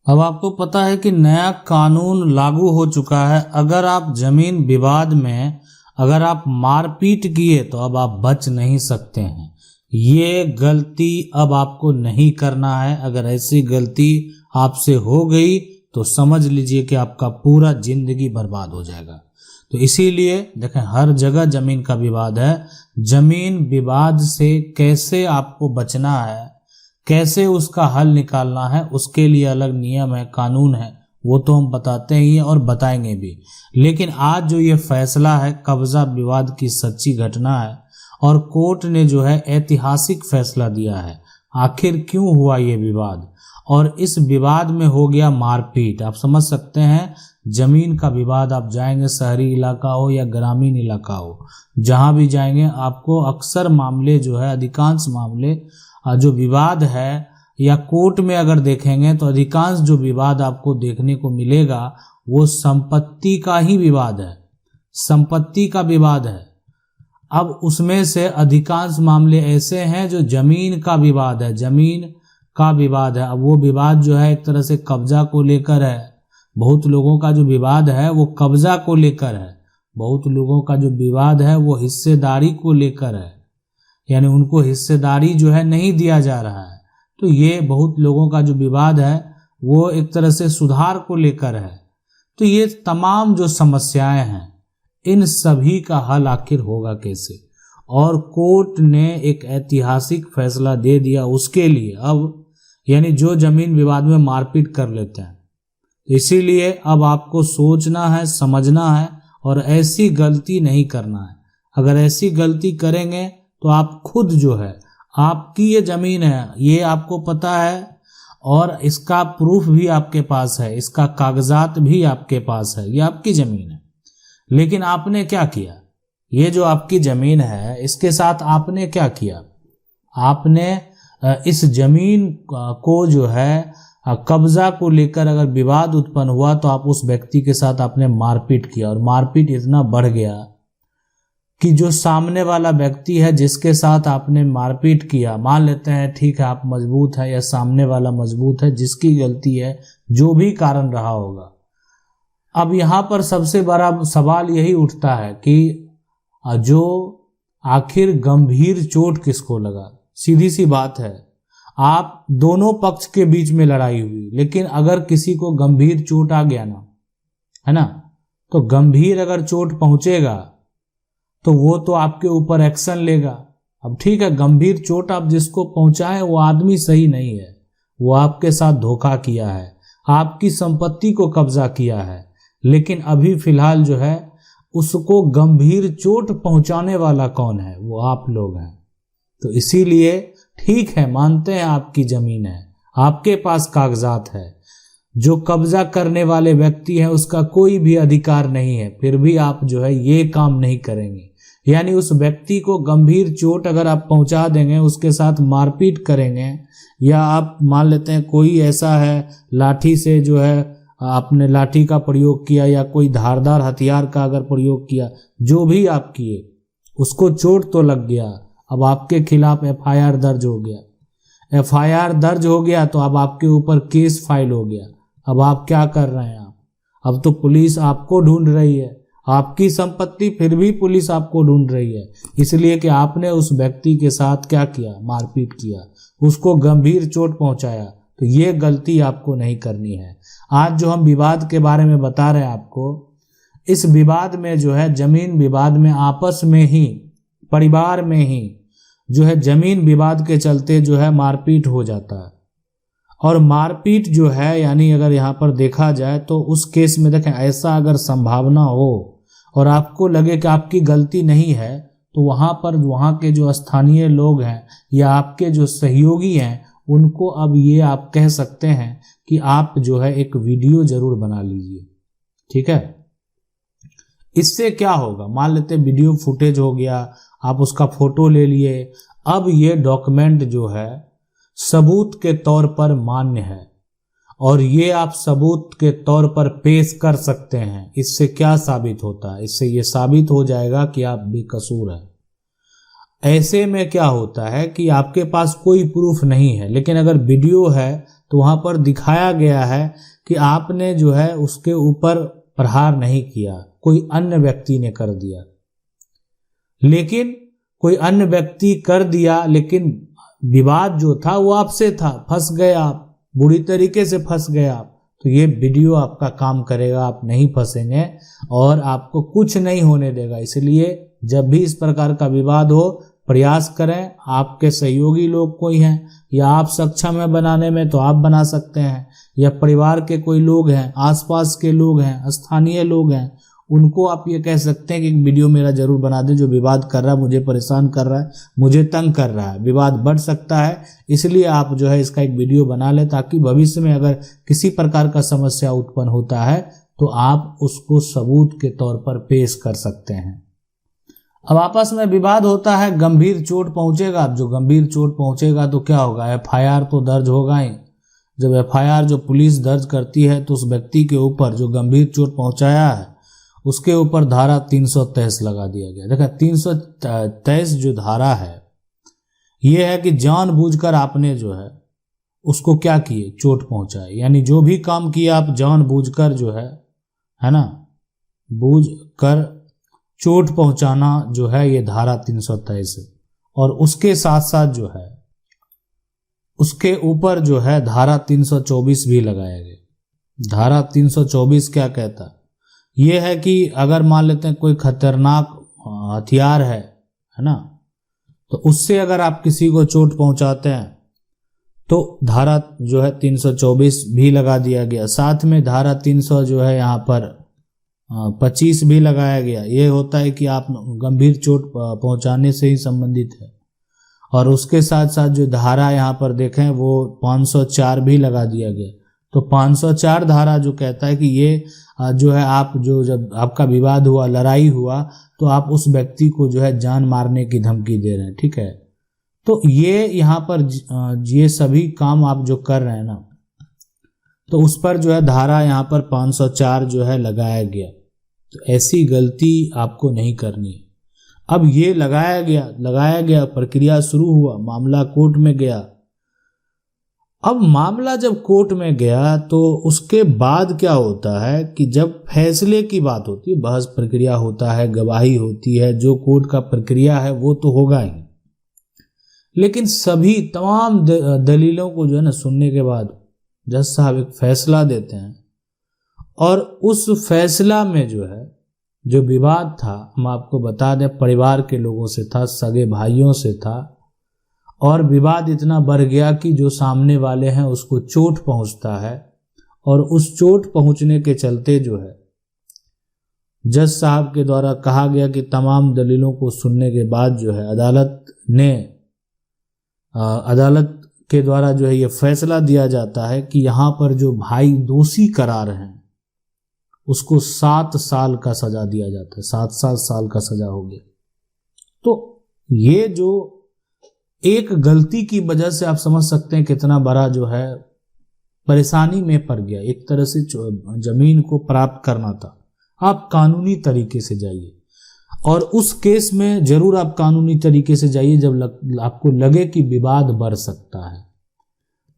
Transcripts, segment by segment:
अब आपको पता है कि नया कानून लागू हो चुका है। अगर आप जमीन विवाद में अगर आप मारपीट किए तो अब आप बच नहीं सकते हैं। ये गलती अब आपको नहीं करना है। अगर ऐसी गलती आपसे हो गई तो समझ लीजिए कि आपका पूरा जिंदगी बर्बाद हो जाएगा। तो इसीलिए देखें, हर जगह जमीन का विवाद है। जमीन विवाद से कैसे आपको बचना है, कैसे उसका हल निकालना है, उसके लिए अलग नियम है, कानून है, वो तो हम बताते ही हैं और बताएंगे भी। लेकिन आज जो ये फैसला है, कब्जा विवाद की सच्ची घटना है और कोर्ट ने जो है ऐतिहासिक फैसला दिया है। आखिर क्यों हुआ ये विवाद, और इस विवाद में हो गया मारपीट। आप समझ सकते हैं, जमीन का विवाद आप जाएंगे, शहरी इलाका हो या ग्रामीण इलाका हो, जहां भी जाएंगे आपको अक्सर मामले जो है, अधिकांश मामले जो विवाद है या कोर्ट में अगर देखेंगे तो अधिकांश जो विवाद आपको देखने को मिलेगा वो संपत्ति का ही विवाद है, संपत्ति का विवाद है। अब उसमें से अधिकांश मामले ऐसे हैं जो जमीन का विवाद है, जमीन का विवाद है। अब वो विवाद जो है एक तरह से कब्जा को लेकर है। बहुत लोगों का जो विवाद है वो कब्जा को लेकर है, बहुत लोगों का जो विवाद है वो हिस्सेदारी को लेकर है, यानी उनको हिस्सेदारी जो है नहीं दिया जा रहा है। तो ये बहुत लोगों का जो विवाद है वो एक तरह से सुधार को लेकर है। तो ये तमाम जो समस्याएं हैं, इन सभी का हल आखिर होगा कैसे, और कोर्ट ने एक ऐतिहासिक फैसला दे दिया उसके लिए। अब यानी जो जमीन विवाद में मारपीट कर लेते हैं, इसीलिए अब आपको सोचना है, समझना है और ऐसी गलती नहीं करना है। अगर ऐसी गलती करेंगे तो आप खुद जो है, आपकी ये जमीन है, ये आपको पता है और इसका प्रूफ भी आपके पास है, इसका कागजात भी आपके पास है, ये आपकी जमीन है। लेकिन आपने क्या किया, ये जो आपकी जमीन है इसके साथ आपने क्या किया, आपने इस जमीन को जो है कब्जा को लेकर अगर विवाद उत्पन्न हुआ तो आप उस व्यक्ति के साथ आपने मारपीट किया, और मारपीट इतना बढ़ गया कि जो सामने वाला व्यक्ति है जिसके साथ आपने मारपीट किया, मान लेते हैं ठीक है आप मजबूत है या सामने वाला मजबूत है, जिसकी गलती है, जो भी कारण रहा होगा। अब यहाँ पर सबसे बड़ा सवाल यही उठता है कि जो आखिर गंभीर चोट किसको लगा। सीधी सी बात है, आप दोनों पक्ष के बीच में लड़ाई हुई, लेकिन अगर किसी को गंभीर चोट आ गया ना, है ना, तो गंभीर अगर चोट पहुंचेगा तो वो तो आपके ऊपर एक्शन लेगा। अब ठीक है, गंभीर चोट आप जिसको पहुंचाए वो आदमी सही नहीं है, वो आपके साथ धोखा किया है, आपकी संपत्ति को कब्जा किया है, लेकिन अभी फिलहाल जो है उसको गंभीर चोट पहुंचाने वाला कौन है, वो आप लोग हैं। तो इसीलिए ठीक है, मानते हैं आपकी जमीन है, आपके पास कागजात है, जो कब्जा करने वाले व्यक्ति है उसका कोई भी अधिकार नहीं है, फिर भी आप जो है ये काम नहीं करेंगे। यानी उस व्यक्ति को गंभीर चोट अगर आप पहुंचा देंगे, उसके साथ मारपीट करेंगे, या आप मान लेते हैं कोई ऐसा है लाठी से जो है आपने लाठी का प्रयोग किया या कोई धारदार हथियार का अगर प्रयोग किया, जो भी आप किए, उसको चोट तो लग गया, अब आपके खिलाफ एफआईआर दर्ज हो गया। एफआईआर दर्ज हो गया तो अब आपके ऊपर केस फाइल हो गया। अब आप क्या कर रहे हैं, अब तो पुलिस आपको ढूंढ रही है, आपकी संपत्ति, फिर भी पुलिस आपको ढूंढ रही है, इसलिए कि आपने उस व्यक्ति के साथ क्या किया, मारपीट किया, उसको गंभीर चोट पहुंचाया। तो ये गलती आपको नहीं करनी है। आज जो हम विवाद के बारे में बता रहे हैं आपको, इस विवाद में जो है, जमीन विवाद में आपस में ही, परिवार में ही जो है जमीन विवाद के चलते जो है मारपीट हो जाता है। और मारपीट जो है, यानी अगर यहाँ पर देखा जाए तो उस केस में देखें, ऐसा अगर संभावना हो और आपको लगे कि आपकी गलती नहीं है, तो वहाँ पर वहाँ के जो स्थानीय लोग हैं या आपके जो सहयोगी हैं, उनको अब ये आप कह सकते हैं कि आप जो है एक वीडियो जरूर बना लीजिए। ठीक है, इससे क्या होगा, मान लेते वीडियो फुटेज हो गया, आप उसका फोटो ले लिए, अब ये डॉक्यूमेंट जो है सबूत के तौर पर मान्य है और ये आप सबूत के तौर पर पेश कर सकते हैं। इससे क्या साबित होता है, इससे ये साबित हो जाएगा कि आप बेकसूर हैं। ऐसे में क्या होता है कि आपके पास कोई प्रूफ नहीं है, लेकिन अगर वीडियो है तो वहां पर दिखाया गया है कि आपने जो है उसके ऊपर प्रहार नहीं किया, कोई अन्य व्यक्ति ने कर दिया। लेकिन कोई अन्य व्यक्ति कर दिया, लेकिन विवाद जो था वो आपसे था, फंस गए आप, बुरी तरीके से फंस गए आप। तो ये वीडियो आपका काम करेगा, आप नहीं फंसेंगे और आपको कुछ नहीं होने देगा। इसलिए जब भी इस प्रकार का विवाद हो, प्रयास करें, आपके सहयोगी लोग कोई हैं या आप सक्षम है बनाने में तो आप बना सकते हैं, या परिवार के कोई लोग हैं, आसपास के लोग हैं, स्थानीय लोग हैं, उनको आप ये कह सकते हैं कि एक वीडियो मेरा जरूर बना दे, जो विवाद कर रहा है, मुझे परेशान कर रहा है, मुझे तंग कर रहा है, विवाद बढ़ सकता है, इसलिए आप जो है इसका एक वीडियो बना लें, ताकि भविष्य में अगर किसी प्रकार का समस्या उत्पन्न होता है तो आप उसको सबूत के तौर पर पेश कर सकते हैं। अब आपस में विवाद होता है, गंभीर चोट पहुंचेगा। अब जो गंभीर चोट पहुंचेगा तो क्या होगा, एफआईआर तो दर्ज होगा ही। जब एफआईआर जो पुलिस दर्ज करती है तो उस व्यक्ति के ऊपर जो गंभीर चोट पहुंचाया है उसके ऊपर धारा 323 लगा दिया गया। देखा 323 जो धारा है ये है कि जानबूझकर आपने जो है उसको क्या किए, चोट पहुंचाए। यानी जो भी काम किया आप जानबूझकर जो है ना, बूझ कर चोट पहुंचाना जो है ये धारा 323 है। और उसके साथ साथ जो है उसके ऊपर जो है धारा 324 भी लगाया गया। धारा 324 क्या कहता है, ये है कि अगर मान लेते हैं कोई खतरनाक हथियार है ना, तो उससे अगर आप किसी को चोट पहुंचाते हैं तो धारा जो है 324 भी लगा दिया गया। साथ में धारा 300 जो है यहाँ पर 25 भी लगाया गया। ये होता है कि आप गंभीर चोट पहुंचाने से ही संबंधित है। और उसके साथ साथ जो धारा यहाँ पर देखें वो 504 भी लगा दिया गया। तो 504 धारा जो कहता है कि ये जो है आप जो जब आपका विवाद हुआ, लड़ाई हुआ, तो आप उस व्यक्ति को जो है जान मारने की धमकी दे रहे हैं। ठीक है, तो ये यहाँ पर ये सभी काम आप जो कर रहे हैं ना, तो उस पर जो है धारा यहाँ पर 504 जो है लगाया गया। तो ऐसी गलती आपको नहीं करनी है। अब ये लगाया गया, प्रक्रिया शुरू हुआ, मामला कोर्ट में गया। अब मामला जब कोर्ट में गया तो उसके बाद क्या होता है कि जब फैसले की बात होती है, बहस प्रक्रिया होता है, गवाही होती है, जो कोर्ट का प्रक्रिया है वो तो होगा ही, लेकिन सभी तमाम दलीलों को जो है ना सुनने के बाद जज साहब एक फैसला देते हैं। और उस फैसला में जो है जो विवाद था, हम आपको बता दें, परिवार के लोगों से था, सगे भाइयों से था। और विवाद इतना बढ़ गया कि जो सामने वाले हैं उसको चोट पहुंचता है। और उस चोट पहुंचने के चलते जो है जज साहब के द्वारा कहा गया कि तमाम दलीलों को सुनने के बाद जो है अदालत के द्वारा जो है ये फैसला दिया जाता है कि यहाँ पर जो भाई दोषी करार हैं उसको 7 साल का सजा दिया जाता है। 7 साल का सजा हो गया। तो ये जो एक गलती की वजह से आप समझ सकते हैं कितना बड़ा जो है परेशानी में पड़ गया। एक तरह से जमीन को प्राप्त करना था, आप कानूनी तरीके से जाइए। और उस केस में जरूर आप कानूनी तरीके से जाइए जब आपको लगे कि विवाद बढ़ सकता है।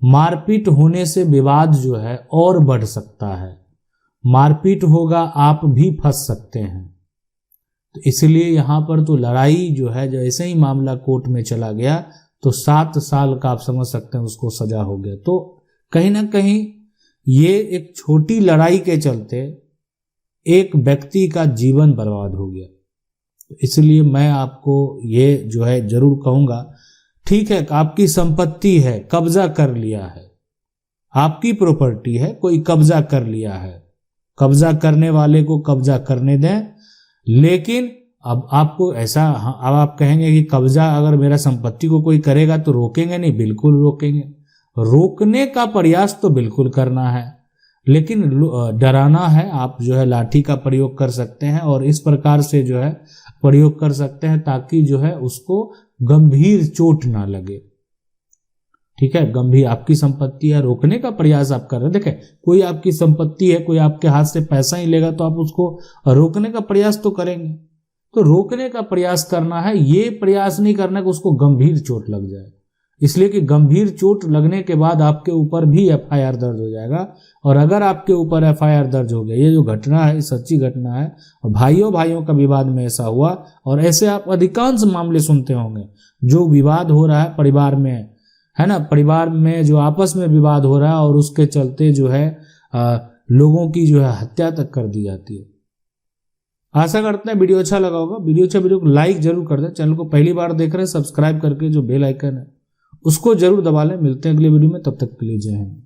मारपीट होने से विवाद जो है और बढ़ सकता है, मारपीट होगा, आप भी फंस सकते हैं। तो इसलिए यहाँ पर तो लड़ाई जो है, जैसे ही मामला कोर्ट में चला गया तो 7 साल का आप समझ सकते हैं उसको सजा हो गया। तो कहीं ना कहीं ये एक छोटी लड़ाई के चलते एक व्यक्ति का जीवन बर्बाद हो गया। इसलिए मैं आपको ये जो है जरूर कहूँगा, ठीक है आपकी संपत्ति है, कब्जा कर लिया है, आपकी प्रॉपर्टी है, कोई कब्जा कर लिया है, कब्जा करने वाले को कब्जा करने दें। लेकिन अब आपको ऐसा, अब आप कहेंगे कि कब्जा अगर मेरा संपत्ति को कोई करेगा तो रोकेंगे नहीं, बिल्कुल रोकेंगे। रोकने का प्रयास तो बिल्कुल करना है, लेकिन डराना है। आप जो है लाठी का प्रयोग कर सकते हैं और इस प्रकार से जो है प्रयोग कर सकते हैं ताकि जो है उसको गंभीर चोट ना लगे। ठीक है, गंभीर आपकी संपत्ति है, रोकने का प्रयास आप कर रहे हैं। देखें, कोई आपकी संपत्ति है, कोई आपके हाथ से पैसा ही लेगा तो आप उसको रोकने का प्रयास तो करेंगे। तो रोकने का प्रयास करना है, ये प्रयास नहीं करना कि उसको गंभीर चोट लग जाए। इसलिए कि गंभीर चोट लगने के बाद आपके ऊपर भी एफआईआर दर्ज हो जाएगा। और अगर आपके ऊपर एफआईआर दर्ज हो गया, ये जो घटना है सच्ची घटना है, और भाइयों का विवाद में ऐसा हुआ, और ऐसे आप अधिकांश मामले सुनते होंगे जो विवाद हो रहा है परिवार में, है ना, परिवार में जो आपस में विवाद हो रहा है और उसके चलते जो है लोगों की जो है हत्या तक कर दी जाती है। आशा करते हैं वीडियो अच्छा लगा होगा। वीडियो को लाइक जरूर कर दें। चैनल को पहली बार देख रहे हैं सब्सक्राइब करके जो बेल आइकन है उसको जरूर दबा लें। मिलते हैं अगले वीडियो में, तब तक के लिए जय हिंद।